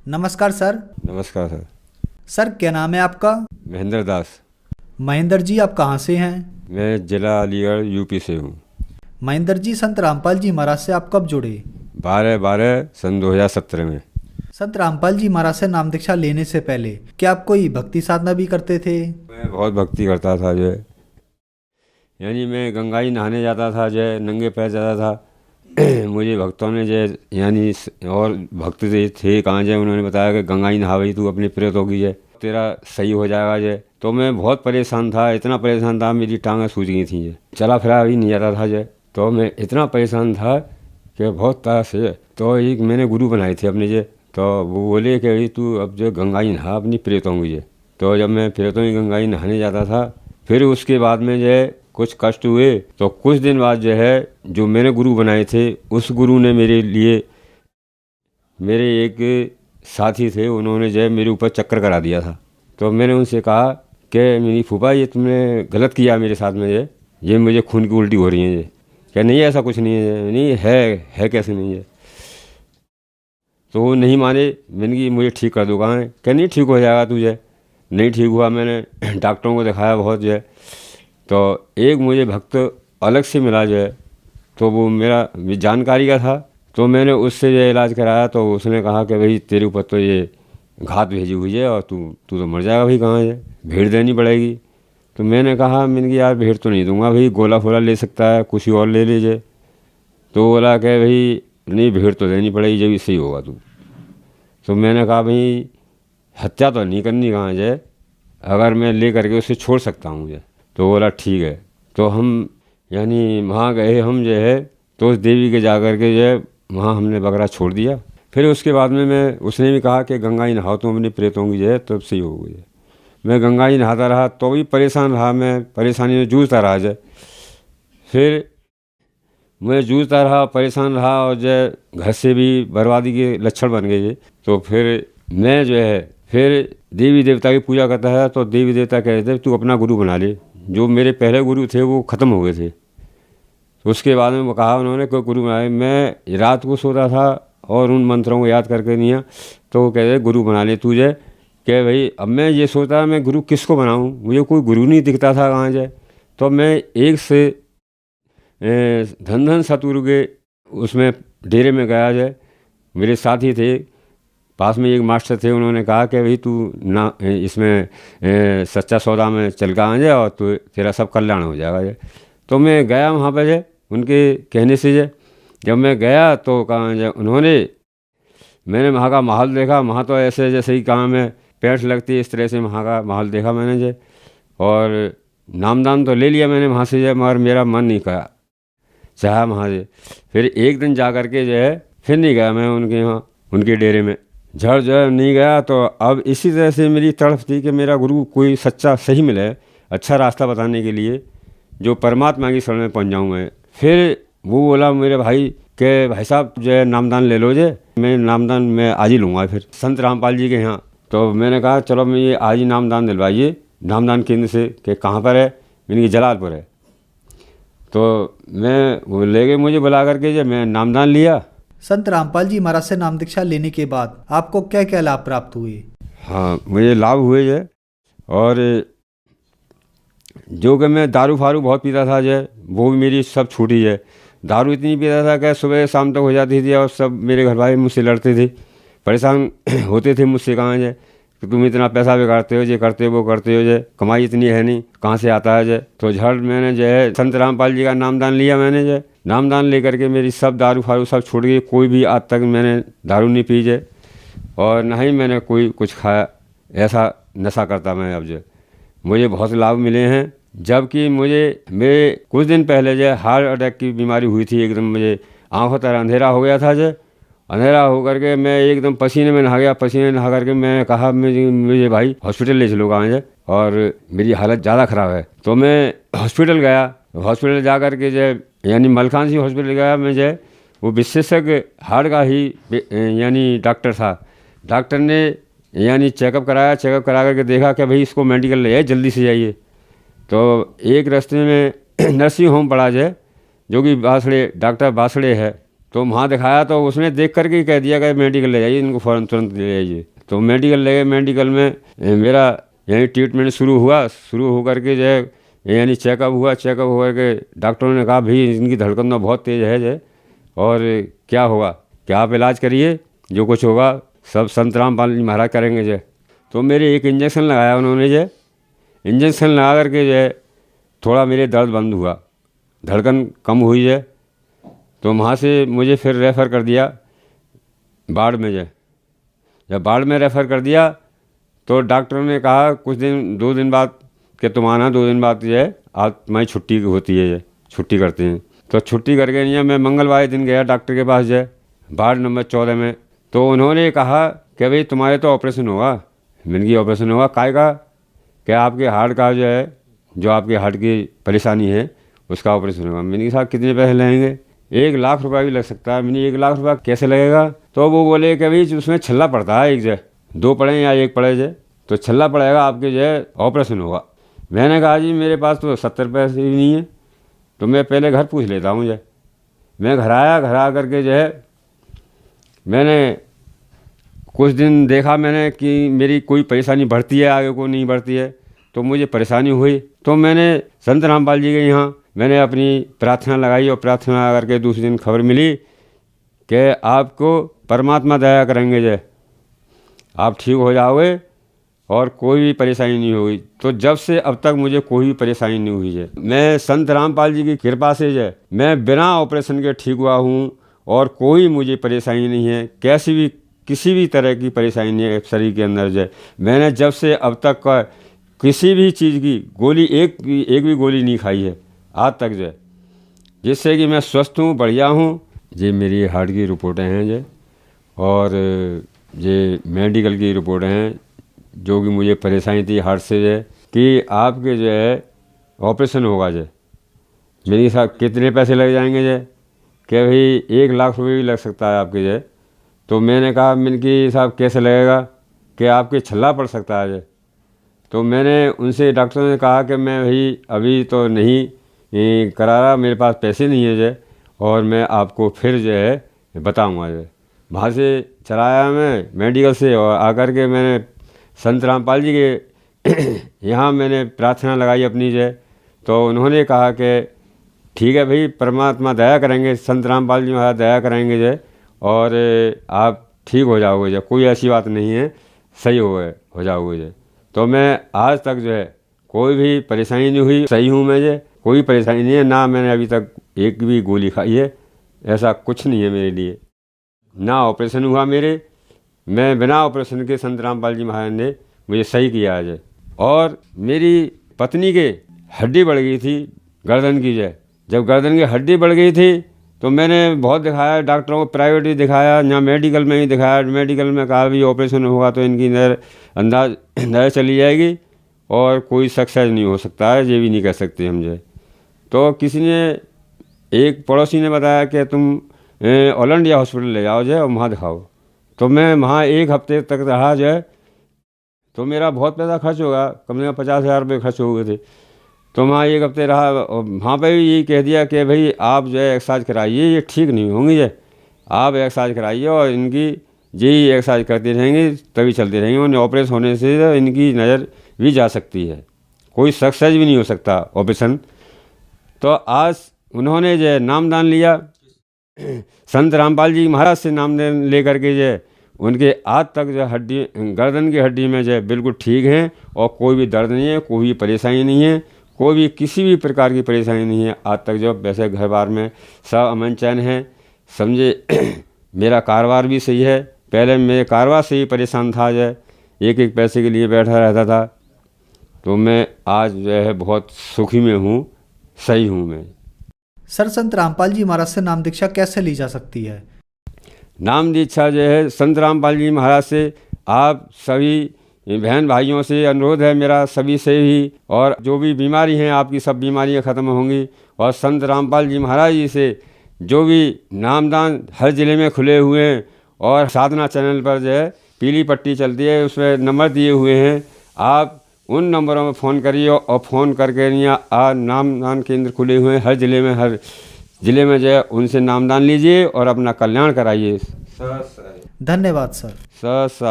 नमस्कार सर। नमस्कार sir. Sir क्या नाम है आपका? महेंद्र दास। महेंद्र जी, आप कहाँ से हैं? मैं जिला अलीगढ़ यूपी से हूँ। महेंद्र जी, संत रामपाल जी महाराज से आप कब जुड़े? 12/12 सन 2017 में। संत रामपाल जी महाराज से नाम दीक्षा लेने से पहले क्या आप कोई भक्ति साधना भी करते थे? मैं बहुत भक्ति करता था जो है, यानी मैं गंगाई नहाने जाता था जो है, नंगे पैर जाता था। मुझे भक्तों ने जो है, यानी और भक्त थे कहाँ जो, उन्होंने बताया कि गंगाई नहा भाई तू अपने प्रेत होगी जो तेरा सही हो जाएगा जो। तो मैं बहुत परेशान था, इतना परेशान था मेरी टांगें सूज गई थी जो, चला फिरा भी नहीं जाता था जो। तो मैं इतना परेशान था कि बहुत तरह से, तो एक मैंने गुरु बनाए थे अपने जो, तो वो बोले कि भाई तू अब जो गंगाई नहा अपनी प्रेतों की जो। तो जब मैं प्रेतों की गंगाई नहाने जाता था, फिर उसके बाद में जो है कुछ कष्ट हुए, तो कुछ दिन बाद जो है जो मैंने गुरु बनाए थे, उस गुरु ने मेरे लिए, मेरे एक साथी थे, उन्होंने जो है मेरे ऊपर चक्कर करा दिया था। तो मैंने उनसे कहा कि मेरी फूफा ये तुमने गलत किया मेरे साथ में, ये मुझे खून की उल्टी हो रही है। ये क्या नहीं है, ऐसा कुछ नहीं है। नहीं है कैसे नहीं है। तो वो नहीं माने। मैंने कि मुझे ठीक कर दो, कहाँ है, क्या नहीं ठीक हो जाएगा तुझे। नहीं ठीक हुआ, मैंने डॉक्टरों को दिखाया बहुत जो है। तो एक मुझे भक्त अलग से मिला जो है, तो वो मेरा जानकारी का था, तो मैंने उससे जो इलाज कराया। तो उसने कहा कि भाई तेरे ऊपर तो ये घात भेजी हुई है और तू तू तो मर जाएगा भाई, कहाँ है, भेड़ देनी पड़ेगी। तो मैंने कि यार भेड़ तो नहीं दूंगा भाई, गोला फोला ले सकता है, कुछ और ले लीजिए। तो बोला कि भाई नहीं, भेड़ तो देनी पड़ेगी जब सही होगा तू। तो मैंने कहा भाई हत्या तो नहीं करनी कहाँ है, अगर मैं ले करके उसे छोड़ सकता हूँ मुझे। तो बोला ठीक है। तो हम यानी वहाँ गए हम जो है, तो उस देवी के जा कर के जो है वहाँ हमने बकरा छोड़ दिया। फिर उसके बाद में मैं, उसने भी कहा कि गंगा ही नहाओ तुम अपने प्रेतों की जो है, तब सही हो गई। मैं गंगा ही नहाता रहा, तो भी परेशान रहा, मैं परेशानी में जूझता रहा जो। फिर मैं जूझता रहा, परेशान रहा, और जो घर से भी बर्बादी के लक्षण बन गए। तो फिर मैं जो है फिर देवी देवता की पूजा करता है। तो देवी देवता कहते थे तू अपना गुरु बना ले। जो मेरे पहले गुरु थे वो ख़त्म हो गए थे। तो उसके बाद में वो कहा उन्होंने कोई गुरु बनाए। मैं रात को सोता था और उन मंत्रों को याद करके नहीं है, तो वो कहते गुरु बना ले तुझे। कि भाई अब मैं ये सोचा मैं गुरु किसको बनाऊँ, मुझे कोई गुरु नहीं दिखता था कहाँ जाए। तो मैं एक से धन धन सतगुरु के उसमें डेरे में गया जाए। मेरे साथी थे, पास में एक मास्टर थे, उन्होंने कहा कि भाई तू ना इसमें सच्चा सौदा में चल कर आ जाए और तो तेरा सब कल्याण हो जाएगा जे। तो मैं गया वहाँ पर जे, उनके कहने से जे। जब मैं गया तो कहा जे उन्होंने, मैंने वहाँ का माहौल देखा। वहाँ तो ऐसे जैसे ही कहाँ में पैठ लगती है, इस तरह से वहाँ का माहौल देखा मैंने जे। और नामदान तो ले लिया मैंने वहाँ से जे, मगर मेरा मन नहीं करा चाहा वहाँ से। फिर एक दिन जा कर के जो है फिर नहीं गया मैं उनके यहाँ, उनके डेरे में झड़ जो है नहीं गया। तो अब इसी तरह से मेरी तड़फ थी कि मेरा गुरु कोई सच्चा सही मिले, अच्छा रास्ता बताने के लिए, जो परमात्मा की शरण में पहुँच जाऊँ मैं। फिर वो बोला मेरे भाई कि भाई साहब जो है नामदान ले लो जे। मैं नामदान मैं आज ही लूँगा फिर संत रामपाल जी के यहाँ। तो मैंने कहा चलो मैं ये आज ही नामदान दिलवाइए नामदान केंद्र से। कि कहाँ पर है, मैंने कि जलालपुर है। तो मैं वो ले गए मुझे बुला करके, जब मैं नामदान लिया। संत रामपाल जी महाराज से नाम दीक्षा लेने के बाद आपको क्या क्या लाभ प्राप्त हुए? हाँ मुझे लाभ हुए जो, और जो कि मैं दारू फारू बहुत पीता था जो, वो भी मेरी सब छूटी है। दारू इतनी पीता था कि सुबह शाम तक हो जाती थी, और सब मेरे घर वाले मुझसे लड़ते थे, परेशान होते थे मुझसे। कहाँ जे कि तुम इतना पैसा बिगाड़ते हो, ये करते हो वो करते हो, जे कमाई इतनी है नहीं, कहाँ से आता है जे। तो झड़ मैंने जो है संत रामपाल जी का नामदान लिया। मैंने जो नामदान ले करके मेरी सब दारू फारू सब छूट गई। कोई भी आज तक मैंने दारू नहीं पी जे, और ना ही मैंने कोई कुछ खाया, ऐसा नशा करता मैं अब जो। मुझे बहुत लाभ मिले हैं। जबकि मेरे कुछ दिन पहले जो हार्ट अटैक की बीमारी हुई थी, एकदम मुझे आँखों तरह अंधेरा हो गया था जो। अंधेरा हो करके मैं एकदम पसीने में नहा गया। पसीने नहा करके मैंने कहा मुझे भाई हॉस्पिटल ले चलो कहाँ जे, और मेरी हालत ज़्यादा ख़राब है। तो मैं हॉस्पिटल गया। हॉस्पिटल जा कर के जो यानी मलकान सिंह हॉस्पिटल गया मैं जो, वो विशेषज्ञ हार्ट का ही यानी डॉक्टर था। डॉक्टर ने यानी चेकअप कराया। चेकअप करा करके देखा कि भाई इसको मेडिकल ले जाए, जल्दी से जाइए। तो एक रास्ते में नर्सिंग होम पड़ा जाए, जो कि बासड़े डॉक्टर बासड़े है। तो वहाँ दिखाया तो उसने देख करके ही कह दिया कि मेडिकल ले जाइए, इनको फ़ौरन तुरंत ले जाइए। तो मेडिकल ले गए। मेडिकल में मेरा यानी ट्रीटमेंट शुरू हुआ। शुरू होकर के जो है यानी चेकअप हुआ। चेकअप होकर के डॉक्टरों ने कहा भाई इनकी धड़कन तो बहुत तेज़ है जो, और क्या होगा, क्या आप इलाज करिए, जो कुछ होगा सब संत रामपाल जी महाराज करेंगे जो। तो मेरे एक इंजेक्शन लगाया उन्होंने जो। इंजेक्शन लगा करके जो है थोड़ा मेरे दर्द बंद हुआ, धड़कन कम हुई है। तो वहाँ से मुझे फिर रेफ़र कर दिया बाढ़ में जो। जब बाढ़ में रेफ़र कर दिया तो डॉक्टरों ने कहा कुछ दिन 2 दिन बाद कि तुम आना, 2 दिन बाद जो है आज तुम्हारी छुट्टी होती है, छुट्टी करते हैं। तो छुट्टी करके नहीं, मैं मंगलवार दिन गया डॉक्टर के पास जो वार्ड नंबर 14 में। तो उन्होंने कहा कि भाई तुम्हारे तो ऑपरेशन होगा। मैंने कहा ऑपरेशन होगा काहे का? कि आपके हार्ट का जो है, जो आपके हार्ट की परेशानी है उसका ऑपरेशन होगा। मैंने कहा कितने पैसे लगेंगे? 1 लाख रुपया भी लग सकता है। मैंने 1 लाख रुपया कैसे लगेगा? तो वो बोले कि भाई उसमें छल्ला पड़ता है, एक जो 2 पड़े या 1 पड़े जो, तो छल्ला पड़ेगा आपके जो है ऑपरेशन होगा। मैंने कहा जी मेरे पास तो 70 पैसे भी नहीं है, तो मैं पहले घर पूछ लेता हूँ जो। मैं घर आया, घर आ करके जो है मैंने कुछ दिन देखा मैंने कि मेरी कोई परेशानी बढ़ती है आगे को नहीं बढ़ती है। तो मुझे परेशानी हुई तो मैंने संत रामपाल जी के यहाँ मैंने अपनी प्रार्थना लगाई, और प्रार्थना करके दूसरे दिन खबर मिली कि आपको परमात्मा दया करेंगे जो, आप ठीक हो जाओगे और कोई भी परेशानी नहीं होगी। तो जब से अब तक मुझे कोई भी परेशानी नहीं हुई है। मैं संत रामपाल जी की कृपा से जो मैं बिना ऑपरेशन के ठीक हुआ हूँ, और कोई मुझे परेशानी नहीं है, कैसी भी किसी भी तरह की परेशानी नहीं है शरीर के अंदर जो। मैंने जब से अब तक का किसी भी चीज़ की गोली एक भी गोली नहीं खाई है आज तक जो, जिससे कि मैं स्वस्थ हूँ, बढ़िया हूँ। ये मेरी हार्ट की रिपोर्टें हैं जो, और ये मेडिकल की रिपोर्टें हैं जो कि मुझे परेशानी थी हार्ट से जो, कि आपके जो है ऑपरेशन होगा जो। मेरे साथ कितने पैसे लग जाएंगे जो? कि भाई 1 लाख रुपये भी लग सकता है आपके जो। तो मैंने कहा मिनकी साहब कैसे लगेगा? कि आपके छल्ला पड़ सकता है जो। तो मैंने उनसे डॉक्टर ने कहा कि मैं भाई अभी तो नहीं करा रहा, मेरे पास पैसे नहीं है जो, और मैं आपको फिर जो है बताऊँगा जो। वहाँ से चला आया मैं मेडिकल से, और आकर के मैंने संत रामपाल जी के यहाँ मैंने प्रार्थना लगाई अपनी जो। तो उन्होंने कहा कि ठीक है भाई परमात्मा दया करेंगे, संत रामपाल जी महाराज दया करेंगे जो, और आप ठीक हो जाओगे जो, कोई ऐसी बात नहीं है, सही हो जाओगे जो। तो मैं आज तक जो है कोई भी परेशानी नहीं हुई, सही हूँ मैं जो, कोई परेशानी नहीं है, ना मैंने अभी तक एक भी गोली खाई है, ऐसा कुछ नहीं है मेरे लिए, ना ऑपरेशन हुआ मेरे। मैं बिना ऑपरेशन के संत रामपाल जी महाराज ने मुझे सही किया आज। और मेरी पत्नी के हड्डी बढ़ गई थी गर्दन की जो। जब गर्दन की हड्डी बढ़ गई थी तो मैंने बहुत दिखाया डॉक्टरों को, प्राइवेट भी दिखाया, यहाँ मेडिकल में भी दिखाया। मेडिकल में कहा भी ऑपरेशन होगा तो इनकी नज़र चली जाएगी और कोई सक्सेस नहीं हो सकता है, ये भी नहीं कह सकते हम जो। तो किसी ने, एक पड़ोसी ने बताया कि तुम ऑल इंडिया हॉस्पिटल ले जाओ जो और वहाँ दिखाओ। तो मैं वहाँ 1 हफ्ते तक रहा जो है, तो मेरा बहुत पैसा खर्च होगा, कम से कम 50,000 रुपये खर्च हो गए थे। तो वहाँ 1 हफ्ते रहा, और वहाँ पे भी यही कह दिया कि भाई आप जो है एक्सरसाइज कराइए, ये ठीक नहीं होंगी जो, आप एक्सरसाइज कराइए और इनकी यही एक्सरसाइज करते रहेंगे तभी चलते रहेंगे, उन्हें ऑपरेशन होने से इनकी नज़र भी जा सकती है, कोई सक्सेस भी नहीं हो सकता ऑपरेशन। तो आज उन्होंने जो नामदान लिया संत रामपाल जी महाराज से, नामदान ले करके जो उनके आज तक जो हड्डी, गर्दन की हड्डी में जो बिल्कुल ठीक हैं, और कोई भी दर्द नहीं है, कोई भी परेशानी नहीं है, कोई भी किसी भी प्रकार की परेशानी नहीं है आज तक जो। वैसे घर बार में सब अमन चैन है समझे। मेरा कारोबार भी सही है, पहले मेरे कारोबार से ही परेशान था जो, एक पैसे के लिए बैठा रहता था। तो मैं आज जो है बहुत सुखी में हूँ, सही हूँ मैं। सर संत रामपाल जी महाराज से नाम दीक्षा कैसे ली जा सकती है? नाम दीक्षा जो है संत रामपाल जी महाराज से, आप सभी बहन भाइयों से अनुरोध है मेरा, सभी से ही, और जो भी बीमारी हैं आपकी सब बीमारियां ख़त्म होंगी। और संत रामपाल जी महाराज जी से जो भी नामदान हर ज़िले में खुले हुए हैं, और साधना चैनल पर जो है पीली पट्टी चलती है, उसमें नंबर दिए हुए हैं, आप उन नंबरों में फ़ोन करिए, और फ़ोन करके नामदान केंद्र खुले हुए हैं हर ज़िले में, हर ज़िले में जो है उनसे नामदान लीजिए और अपना कल्याण कराइए। धन्यवाद सर। स